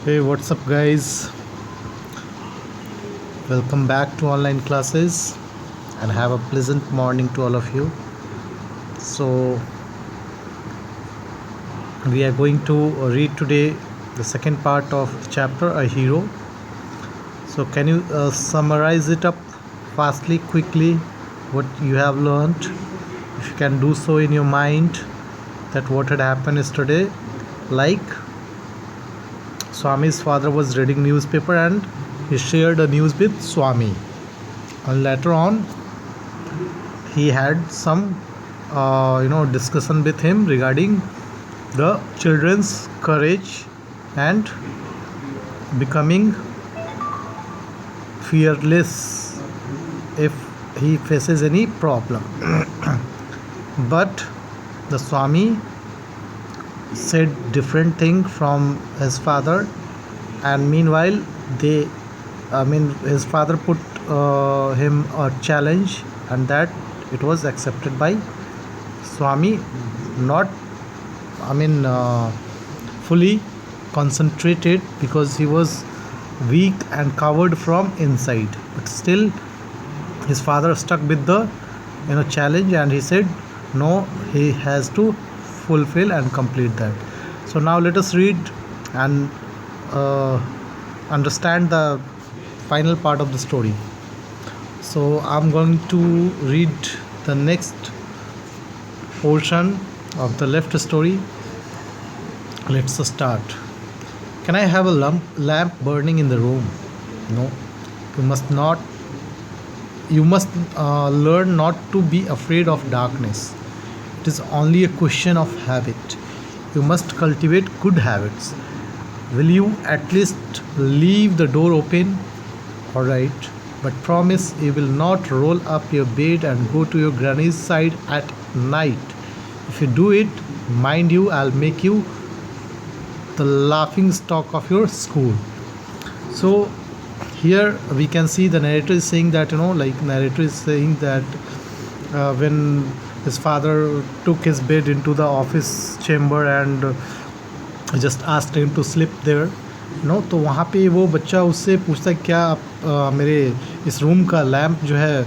Hey, what's up, guys? Welcome back to online classes and have a pleasant morning to all of you. So, we are going to read today the second part of the chapter, A Hero. So, can you summarize it up fastly, quickly, what you have learned? If you can do so in your mind, that what had happened yesterday, like Swami's father was reading newspaper and he shared a news with Swami. And later on, he had some, discussion with him regarding the children's courage and becoming fearless if he faces any problem. But the Swami said different thing from his father, and meanwhile his father put him a challenge, and that it was accepted by Swami, not fully concentrated because he was weak and covered from inside, but still his father stuck with the challenge, and he said no, he has to fulfill and complete that. So now let us read and understand the final part of the story. So I'm going to read the next portion of the left story. Let's start. Can I have a lamp burning in the room? No. You must not. You must learn not to be afraid of darkness. It is only a question of habit. You must cultivate good habits. Will you at least leave the door open? Alright, but promise you will not roll up your bed and go to your granny's side at night. If you do it, mind you, I'll make you the laughing stock of your school. So here we can see the narrator is saying that when his father took his bed into the office chamber and just asked him to sleep there, तो वहाँ पे वो बच्चा उससे पूछता है क्या आप मेरे इस रूम का लैम्प जो है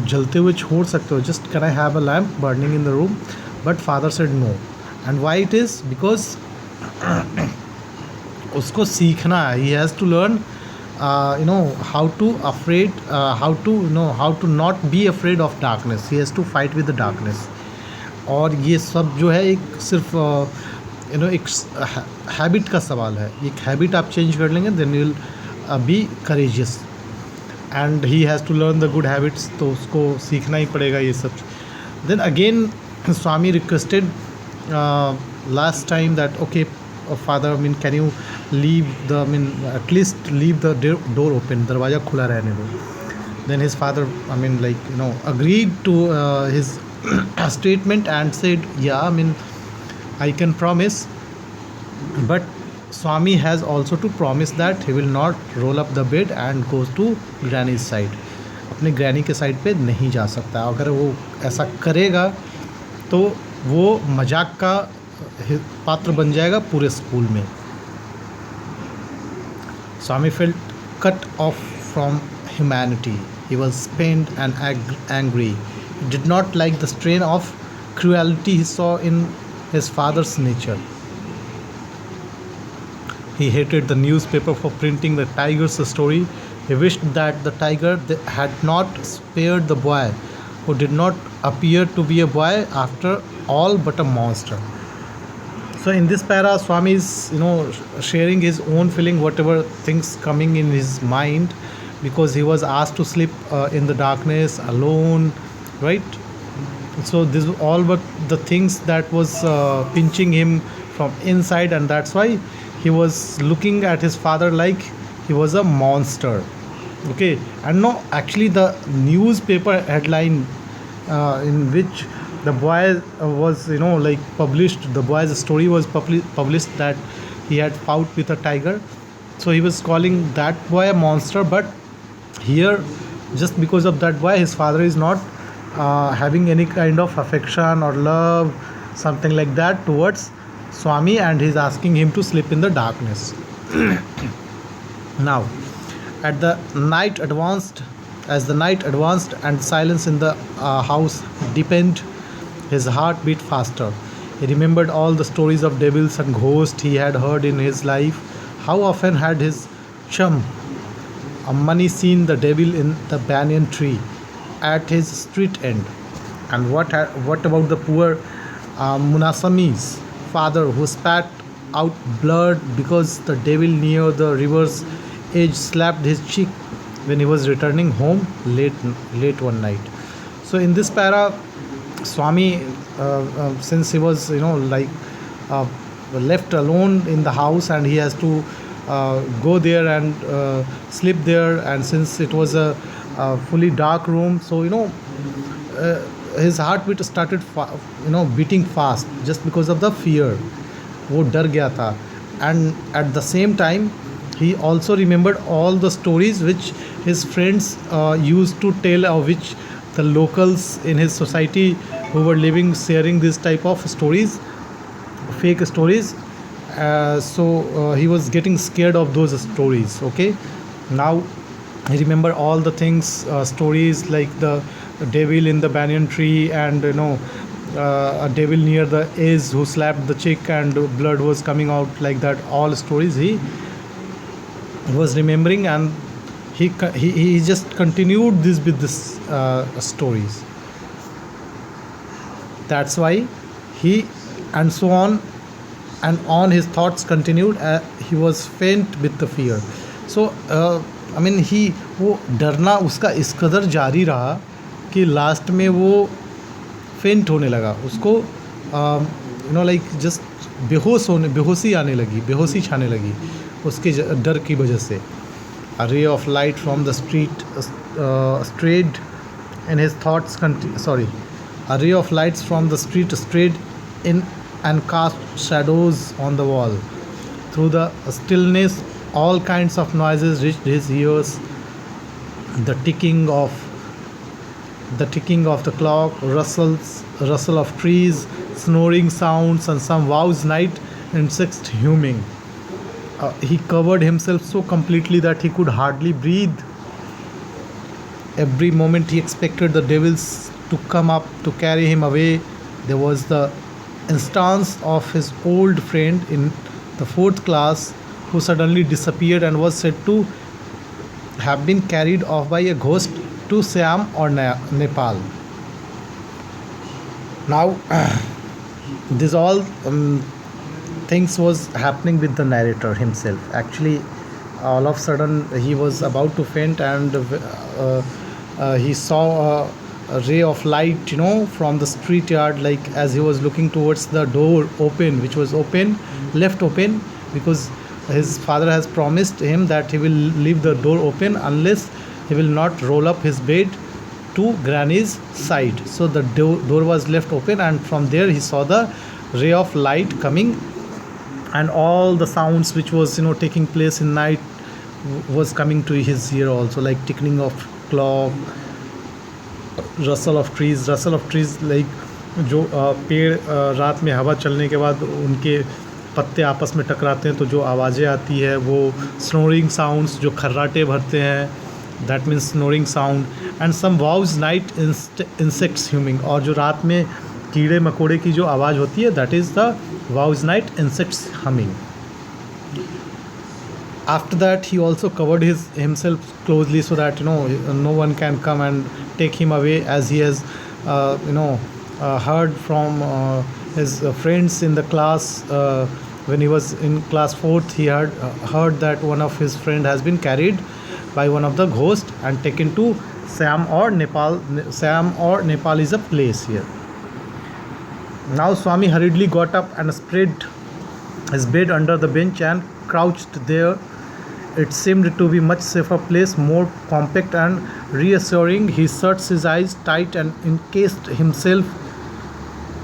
जलते हुए छोड़ सकते हो, just can I have a lamp burning in the room. But father said no. And why it is because उसको सीखना है. He has to learn how to not be afraid of darkness. He has to fight with the darkness. और ये सब जो है एक सिर्फ एक हैबिट का सवाल है. एक हैबिट आप चेंज कर लेंगे then you will be courageous, and he has to learn the good habits. तो उसको सीखना ही पड़ेगा ये सब. Then again Swami requested last time that okay father can you leave the at least leave the door open, दरवाज़ा खुला रहने दो. Then his father agreed to his statement and said yeah, I can promise, but Swami has also to promise that he will not roll up the bed and go to granny's side. अपने granny के side पे नहीं जा सकता. अगर वो ऐसा करेगा तो वो मजाक का पात्र बन जाएगा पूरे स्कूल में. Swami felt cut off from humanity. He was pained and angry. He did not like the strain of cruelty he saw in his father's nature. He hated the newspaper for printing the tiger's story. He wished that the tiger had not spared the boy, who did not appear to be a boy after all but a monster. So in this para, Swami is sharing his own feeling, whatever things coming in his mind, because he was asked to sleep in the darkness alone, right? So this all but the things that was pinching him from inside, and that's why he was looking at his father like he was a monster. Okay, and no, actually the newspaper headline in which the boy was published, the boy's story was published that he had fought with a tiger. So he was calling that boy a monster. But here, just because of that boy, his father is not having any kind of affection or love, something like that, towards Swami, and he's asking him to sleep in the darkness. Now, at the night advanced, as the night advanced and silence in the house deepened, his heart beat faster. He remembered all the stories of devils and ghosts he had heard in his life. How often had his chum Ammani seen the devil in the banyan tree at his street end? And what about the poor Munasami's father who spat out blood because the devil near the river's edge slapped his cheek when he was returning home late one night? So in this para, Swami, since he was uh, left alone in the house and he has to go there and sleep there, and since it was a fully dark room, so uh, his heartbeat started beating fast just because of the fear. वो डर गया था. And at the same time he also remembered all the stories which his friends used to tell, or which the locals in his society who were living sharing this type of stories, fake stories. So he was getting scared of those stories. Okay, now I remember all the things, stories like the devil in the banyan tree, and a devil near the edge who slapped the chick and blood was coming out, like that. All stories he was remembering, and he just continued this with this stories. That's why he, and so on and on, his thoughts continued. He was faint with the fear. So I mean he, वो डरना उसका इस कदर जारी रहा कि last में वो फेंट होने लगा. उसको लाइक जस्ट बेहोशी आने लगी, बेहोशी छाने लगी उसके डर की वजह से. A ray of light from the street strayed in his thoughts. A ray of lights from the street strayed in and cast shadows on the wall. Through the stillness, all kinds of noises reached his ears. The ticking of the clock, rustle of trees, snoring sounds, and some Wow's night insects humming. He covered himself so completely that he could hardly breathe. Every moment he expected the devils to come up to carry him away. There was the instance of his old friend in the fourth class who suddenly disappeared and was said to have been carried off by a ghost to Siam or Nepal. Now, this all things was happening with the narrator himself. Actually, all of a sudden he was about to faint, and he saw a ray of light, from the street yard, like as he was looking towards the door open, which was left open, because his father has promised him that he will leave the door open unless he will not roll up his bed to granny's side. So the door was left open, and from there he saw the ray of light coming, and all the sounds which was taking place in night was coming to his ear also, like ticking of clock, rustle of trees, like जो पेड़ रात में हवा चलने के बाद उनके पत्ते आपस में टकराते हैं तो जो आवाज़ें आती है वो स्नोरिंग साउंड्स, जो खर्राटे भरते हैं, that means snoring sound. And some vows night insects humming, और जो रात में कीड़े मकोड़े की जो आवाज़ होती है, that is the वाउज night insects humming. After that, he also covered himself closely so that no one can come and take him away, as he has heard from his friends in the class. When he was in class 4th, he had heard that one of his friend has been carried by one of the ghosts and taken to Siam or Nepal. Siam or Nepal is a place here. Now Swami hurriedly got up and spread his bed under the bench and crouched there. It seemed to be much safer place, more compact and reassuring. He shut his eyes tight and encased himself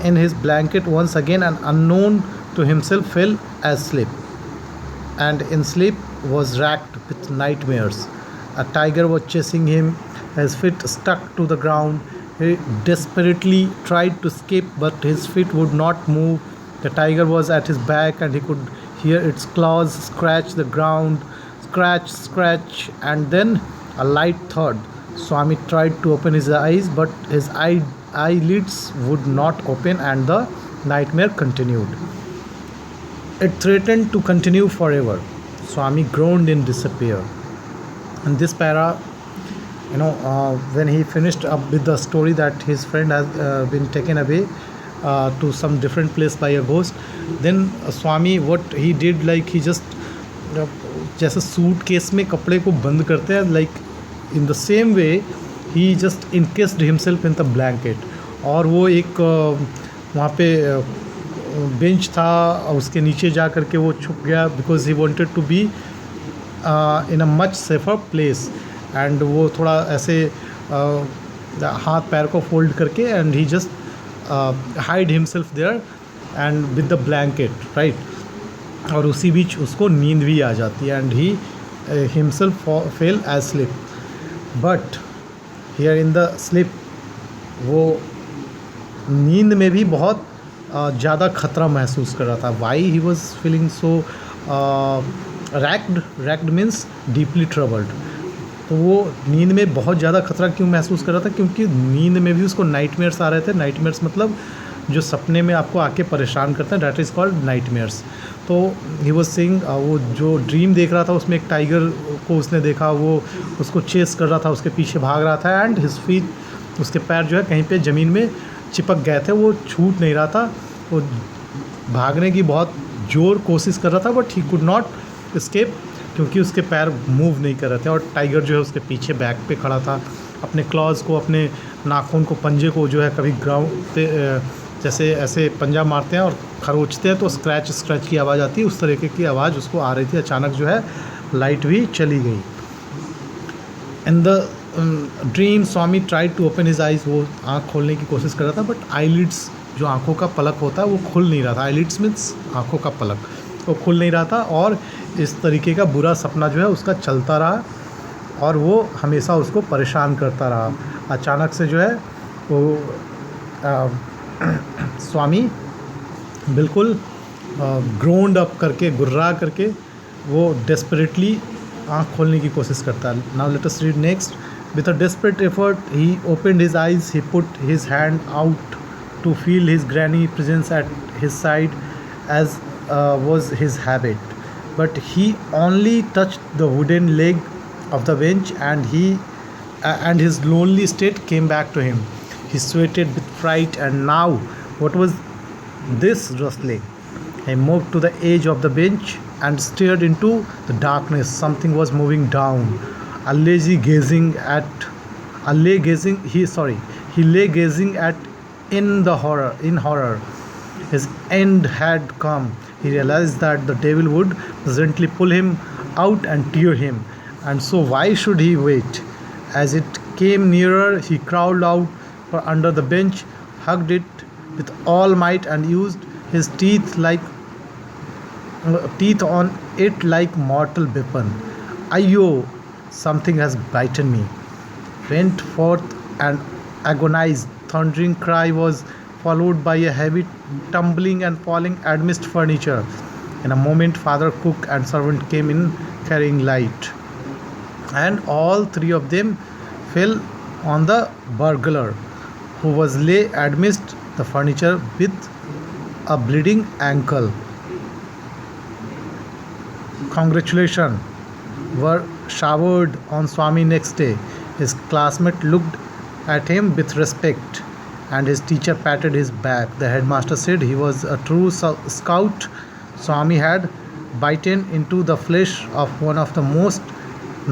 in his blanket once again, and unknown to himself fell asleep. And in sleep was racked with nightmares. A tiger was chasing him, his feet stuck to the ground. He desperately tried to escape, but his feet would not move. The tiger was at his back and he could hear its claws scratch the ground, scratch, scratch, and then a light thud. Swami tried to open his eyes, but his eyelids would not open and the nightmare continued. It threatened to continue forever. Swami groaned in despair. In this para, when he finished up with the story that his friend has been taken away to some different place by a ghost, then Swami what he did, like he just जैसे suitcase में कपड़े को बंद करते हैं, like in the same way ही just encased himself in the blanket. और वो एक वहाँ पे बेंच था, उसके नीचे जा कर के वो छुप गया because he wanted to be in a much safer place. And वो थोड़ा ऐसे हाथ पैर को फोल्ड करके and he just hide himself there and with the blanket, right. और उसी बीच उसको नींद भी आ जाती है and he himself fell asleep. But here in the sleep वो नींद में भी बहुत ज़्यादा खतरा महसूस कर रहा था. Why he was feeling so raked means deeply troubled. तो वो नींद में बहुत ज़्यादा खतरा क्यों महसूस कर रहा था? क्योंकि नींद में भी उसको नाइटमेयर्स आ रहे थे. नाइटमेयर्स मतलब जो सपने में आपको आके परेशान करते हैं, डैट इज़ कॉल्ड नाइटमेयर्स. तो ही वॉज सेइंग वो जो ड्रीम देख रहा था उसमें एक टाइगर को उसने देखा, वो उसको चेस कर रहा था, उसके पीछे भाग रहा था एंड हिज फीट, उसके पैर जो है कहीं पे ज़मीन में चिपक गए थे, वो छूट नहीं रहा था. वो भागने की बहुत जोर कोशिश कर रहा था but he could not escape क्योंकि उसके पैर मूव नहीं कर रहे थे. और टाइगर जो है उसके पीछे बैक पे खड़ा था, अपने क्लॉज को, अपने नाखून को, पंजे को जो है कभी ग्राउंड पे जैसे ऐसे पंजा मारते हैं और खरोचते हैं तो स्क्रैच स्क्रैच की आवाज़ आती है, उस तरीके की आवाज़ उसको आ रही थी. अचानक जो है लाइट भी चली गई. In the dream Swami tried to open his eyes. वो आँख खोलने की कोशिश कर रहा था बट आईलिड्स, जो आँखों का पलक होता है, वो खुल नहीं रहा था. आईलिड्स मीन्स आँखों का पलक, वो खुल नहीं रहा था. और इस तरीके का बुरा सपना जो है उसका चलता रहा और वो हमेशा उसको परेशान करता रहा. अचानक से जो है वो स्वामी बिल्कुल ग्रोन्ड अप करके, गुर्रा करके वो डेस्परेटली आँख खोलने की कोशिश करता है. Now let us read next. With a desperate effort he opened his eyes. He put his hand out to feel his granny presence at his side as was his habit, but he only touched the wooden leg of the bench and his lonely state came back to him. He sweated with fright, and now what was this rustling? He moved to the edge of the bench and stared into the darkness. Something was moving down. He lay gazing at in horror. His end had come. He realized that the devil would presently pull him out and tear him, and so why should he wait? As it came nearer, he crawled out from under the bench, hugged it with all might, and used his teeth on it like mortal weapon. Ayyo, something has bitten me. Went forth an agonized, thundering cry was followed by a heavy tumbling and falling amidst furniture. In a moment, father, cook, and servant came in carrying light, and all three of them fell on the burglar, who was lay amidst the furniture with a bleeding ankle. Congratulations were showered on Swami next day. His classmate looked at him with respect, and his teacher patted his back. The headmaster said he was a true scout. Swami had bitten into the flesh of one of the most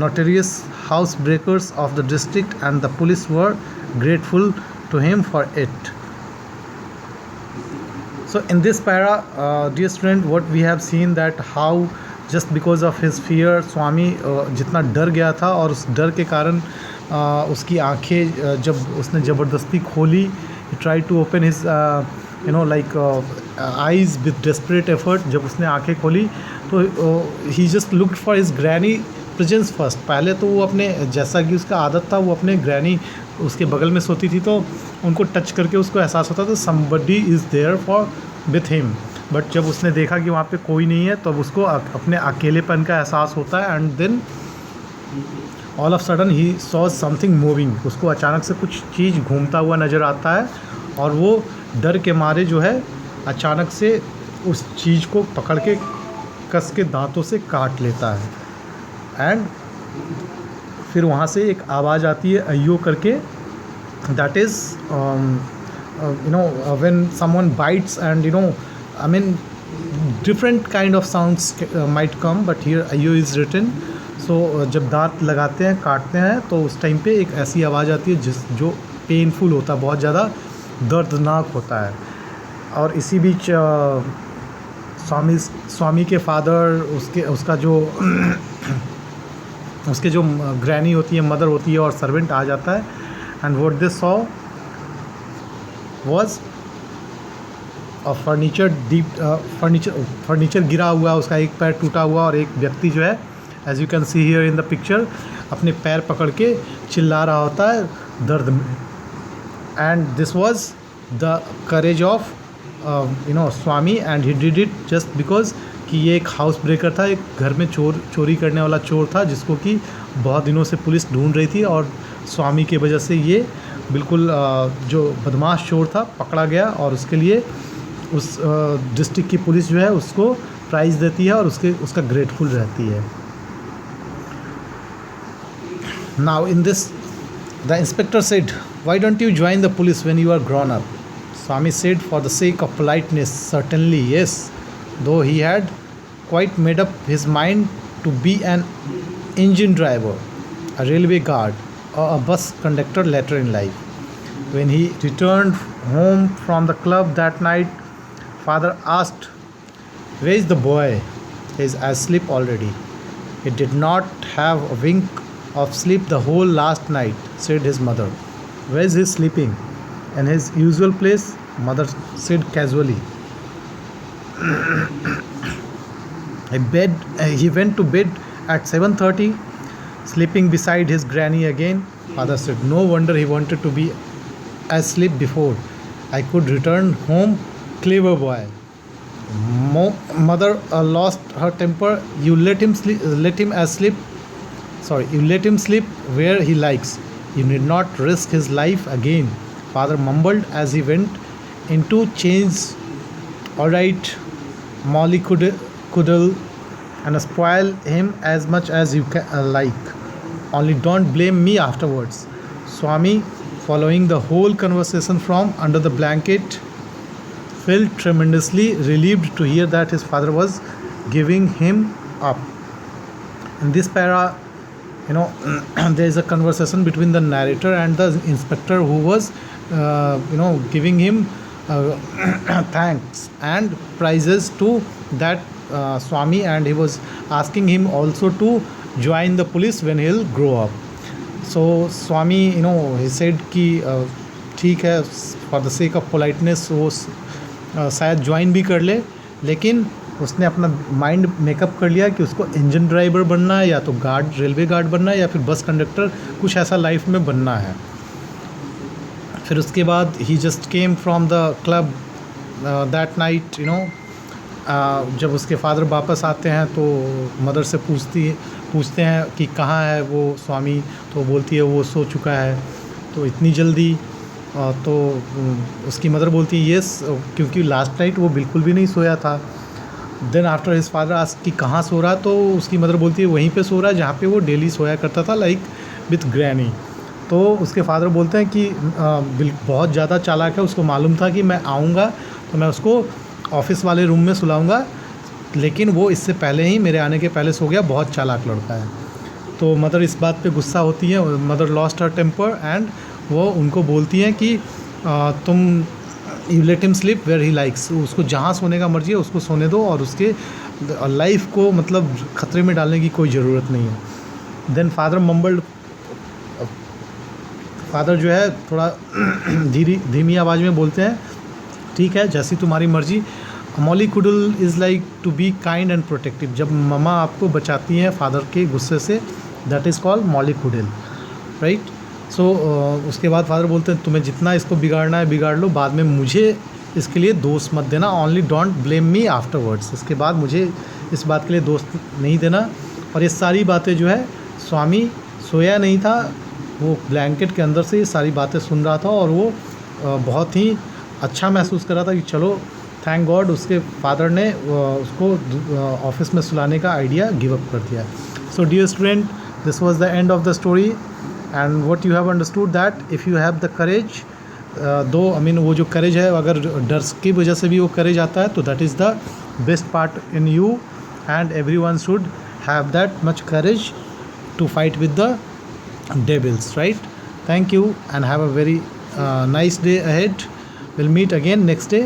notorious housebreakers of the district, and the police were grateful to him for it. So in this para, dear student, what we have seen that how just because of his fear, Swami जितना डर गया था और उस डर के कारण उसकी आंखें जब उसने ज़बरदस्ती खोली, he tried to open his eyes with desperate effort. जब उसने आंखें खोली तो he just looked for his granny presence first. पहले तो वो अपने, जैसा कि उसका आदत था, वो अपने ग्रैनी उसके बगल में सोती थी तो उनको टच करके उसको एहसास होता था somebody is there for with him. But जब उसने देखा कि वहाँ पे कोई नहीं है तब उसको अपने अकेलेपन का एहसास होता है। And then all of sudden he saw something moving, उसको अचानक से कुछ चीज़ घूमता हुआ नज़र आता है और वो डर के मारे जो है अचानक से उस चीज़ को पकड़ के कस के दांतों से काट लेता है। एंड फिर वहाँ से एक आवाज़ आती है अय्यो करके, that is when someone bytes and I mean different kind of sounds might come, but here अय्यो इज़ रिटन। सो जब दांत लगाते हैं काटते हैं तो उस टाइम पे एक ऐसी आवाज़ आती है जो पेनफुल होता है, बहुत ज़्यादा दर्दनाक होता है। और इसी बीच स्वामी के फादर उसका जो उसके जो ग्रैनी होती है, मदर होती है, और सर्वेंट आ जाता है। And what they saw was a furniture गिरा हुआ, उसका एक पैर टूटा हुआ, और एक व्यक्ति जो है as you can see here in the picture अपने पैर पकड़ के चिल्ला रहा होता है दर्द में। And this was the courage of Swami, and he did it just because कि ये एक हाउस ब्रेकर था, एक घर में चोरी करने वाला चोर था जिसको कि बहुत दिनों से पुलिस ढूंढ रही थी, और स्वामी की वजह से ये बिल्कुल जो बदमाश चोर था पकड़ा गया, और उसके लिए उस डिस्ट्रिक्ट की पुलिस जो है उसको प्राइज़ देती है और उसका ग्रेटफुल रहती है। Now in this the inspector said, "Why don't you join the police when you are grown up?" Swami said, "For the sake of politeness, certainly yes," though he had quite made up his mind to be an engine driver, a railway guard, or a bus conductor later in life. When he returned home from the club that night, father asked, "Where is the boy?" "He is asleep already." "He did not have a wink of sleep the whole last night," said his mother. "Where is he sleeping?" "In his usual place," mother said casually. He went to bed at 7:30, sleeping beside his granny again. Father said, "No wonder he wanted to be asleep before. I could return home, clever boy." Mother lost her temper. You let him sleep where he likes. You need not risk his life again, father mumbled as he went in to change. "All right, Molly Coodle, and spoil him as much as you like. Only don't blame me afterwards." Swami, following the whole conversation from under the blanket, felt tremendously relieved to hear that his father was giving him up. In this para, there is a conversation between the narrator and the inspector who was giving him thanks and prizes to that Swami, and he was asking him also to join the police when he'll grow up. So Swami, he said कि ठीक है, for the sake of politeness वो शायद join भी कर ले, लेकिन उसने अपना माइंड मेकअप कर लिया कि उसको इंजन ड्राइवर बनना है, या तो गार्ड, रेलवे गार्ड बनना है, या फिर बस कंडक्टर, कुछ ऐसा लाइफ में बनना है। फिर उसके बाद ही just came from the club that night. जब उसके फादर वापस आते हैं तो मदर से पूछते हैं कि कहाँ है वो स्वामी, तो बोलती है वो सो चुका है। तो इतनी जल्दी तो उसकी मदर बोलती है येस, क्योंकि लास्ट नाइट वो बिल्कुल भी नहीं सोया था। Then after his father ask कि कहाँ सो रहा, तो उसकी मदर बोलती है वहीं पे सो रहा है जहाँ पे वो डेली सोया करता था, लाइक विथ ग्रैनी। तो उसके फादर बोलते हैं कि बहुत ज़्यादा चालाक है, उसको मालूम था कि मैं आऊँगा तो मैं उसको ऑफिस वाले रूम में सुलाऊँगा, लेकिन वो इससे पहले ही, मेरे आने के पहले सो गया, बहुत चालाक लड़का है। तो मदर इस बात पे गुस्सा होती है, mother lost her temper, and वो उनको बोलती हैं कि तुम you let him sleep where he likes, उसको जहाँ सोने का मर्जी है उसको सोने दो, और उसके लाइफ को मतलब ख़तरे में डालने की कोई ज़रूरत नहीं है। देन फादर मम्बल्ड, फादर जो है थोड़ा धीमी आवाज़ में बोलते हैं, ठीक है जैसी तुम्हारी मर्जी। Mollycoddle is like to be kind and protective, जब ममा आपको बचाती हैं फादर के गुस्से से, that is called mollycoddle, right. So उसके बाद फादर बोलते हैं तुम्हें जितना इसको बिगाड़ना है बिगाड़ लो, बाद में मुझे इसके लिए दोस्त मत देना, only don't blame me afterwards. इसके बाद मुझे इस बात के लिए दोस्त नहीं देना। और ये सारी बातें जो है, स्वामी सोया नहीं था, वो ब्लैंकेट के अंदर से ये सारी बातें सुन रहा था और वो बहुत ही अच्छा महसूस कर रहा था कि चलो थैंक गॉड उसके फादर ने उसको ऑफिस में सुलाने का आइडिया गिव अप कर दिया। So dear student, this was the end of the story and what you have understood that if you have the courage, though I mean वो जो करेज है, अगर डर की वजह से भी वो करेज आता है तो that is the best part in you and everyone should have that much courage to fight with the devils, right? Thank you and have a very nice day ahead. We'll meet again next day.